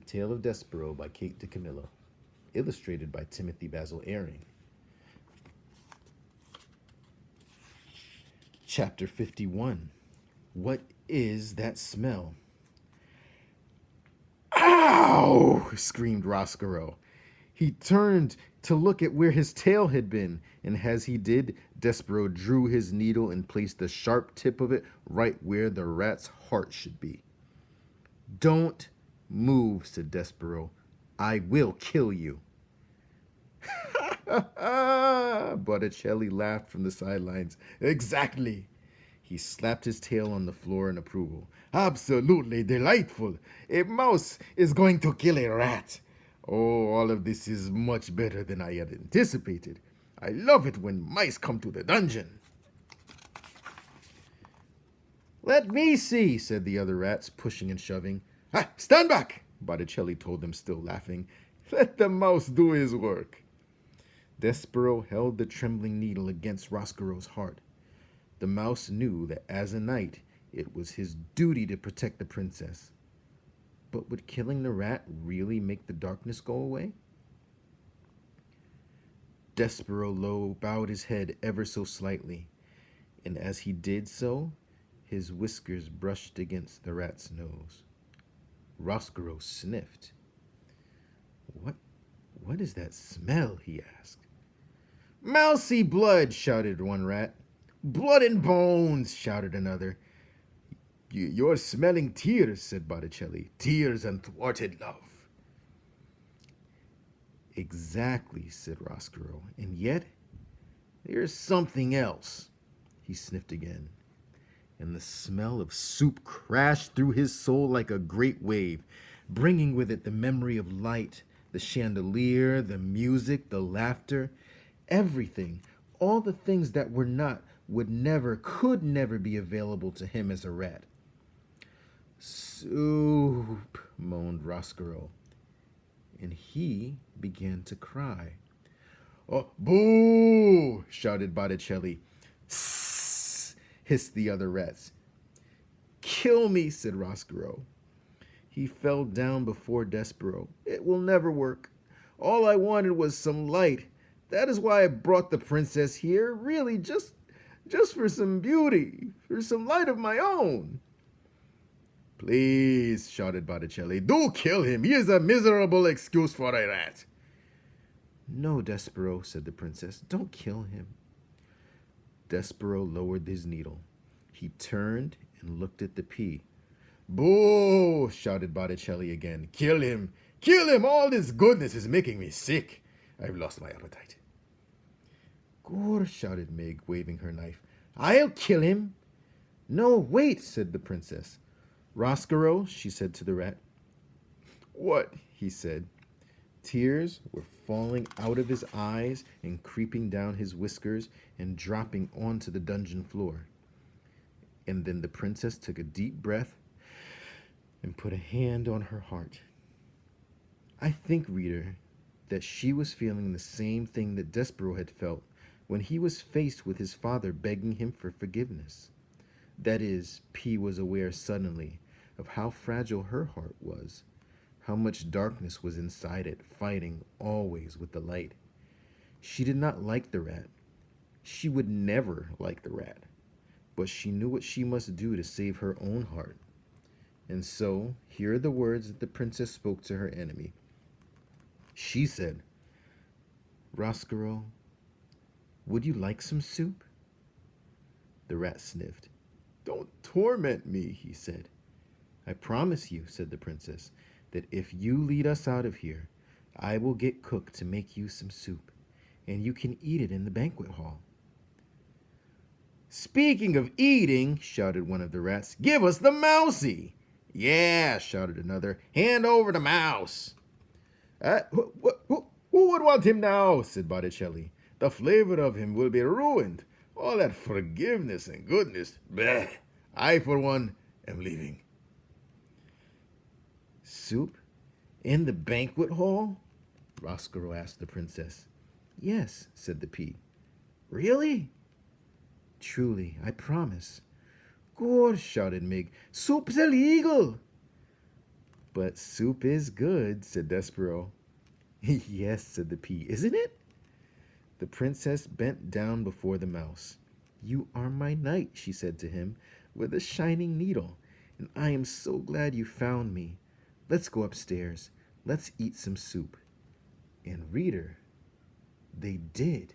Tale of Despereaux by Kate DeCamillo. Illustrated by Timothy Basil Airing. Chapter 51. What is that smell? Ow! Screamed Roscoe. He turned to look at where his tail had been, and as he did, Despereaux drew his needle and placed the sharp tip of it right where the rat's heart should be. Don't move, said Despereaux. I will kill you. Botticelli laughed from the sidelines. Exactly. He slapped his tail on the floor in approval. Absolutely delightful. A mouse is going to kill a rat. Oh, all of this is much better than I had anticipated. I love it when mice come to the dungeon. Let me see, said the other rats, pushing and shoving. Ah, stand back, Botticelli told them, still laughing. Let the mouse do his work. Despereaux held the trembling needle against Roscoe's heart. The mouse knew that as a knight, it was his duty to protect the princess. But would killing the rat really make the darkness go away? Despereaux bowed his head ever so slightly, and as he did so, his whiskers brushed against the rat's nose. Roscoe sniffed. What is that smell? He asked. Mousy blood, shouted one rat. Blood and bones, shouted another. You're smelling tears, said Botticelli. Tears and thwarted love. Exactly, said Roscoe. And yet, there's something else. He sniffed again, and the smell of soup crashed through his soul like a great wave, bringing with it the memory of light, the chandelier, the music, the laughter, everything, all the things that were not, would never, could never be available to him as a rat. Soup, moaned Roscoe, and he began to cry. Oh, boo! Shouted Botticelli. Sss! Hissed the other rats. Kill me, said Roscoe. He fell down before Despereaux. It will never work. All I wanted was some light. That is why I brought the princess here, really, just for some beauty, for some light of my own. Please, shouted Botticelli, do kill him. He is a miserable excuse for a rat. No, Despereaux, said the princess, don't kill him. Despereaux lowered his needle. He turned and looked at the pea. Boo! Shouted Botticelli again. Kill him! Kill him! All this goodness is making me sick. I've lost my appetite. Gore, shouted Meg, waving her knife. I'll kill him. No, wait, said the princess. Roscoe, she said to the rat. What? He said. Tears were falling out of his eyes and creeping down his whiskers and dropping onto the dungeon floor. And then the princess took a deep breath and put a hand on her heart. I think, reader, that she was feeling the same thing that Despereaux had felt when he was faced with his father begging him for forgiveness. That is, P was aware suddenly of how fragile her heart was, how much darkness was inside it, fighting always with the light. She did not like the rat. She would never like the rat, but she knew what she must do to save her own heart. And so, here are the words that the princess spoke to her enemy. She said, Roscoe, would you like some soup? The rat sniffed. Don't torment me, he said. I promise you, said the princess, that if you lead us out of here, I will get cook to make you some soup, and you can eat it in the banquet hall. Speaking of eating, shouted one of the rats, give us the mousey. Yeah, shouted another, hand over the mouse. Who would want him now, said Botticelli. The flavor of him will be ruined. All that forgiveness and goodness. Bleh. I, for one, am leaving. Soup? In the banquet hall? Roscoe asked the princess. Yes, said the pea. Really? Truly, I promise. Good, shouted Mig. Soup's illegal. But soup is good, said Despereaux. Yes, said the pea, isn't it? The princess bent down before the mouse. You are my knight, she said to him, with a shining needle, and I am so glad you found me. Let's go upstairs. Let's eat some soup. And reader, they did.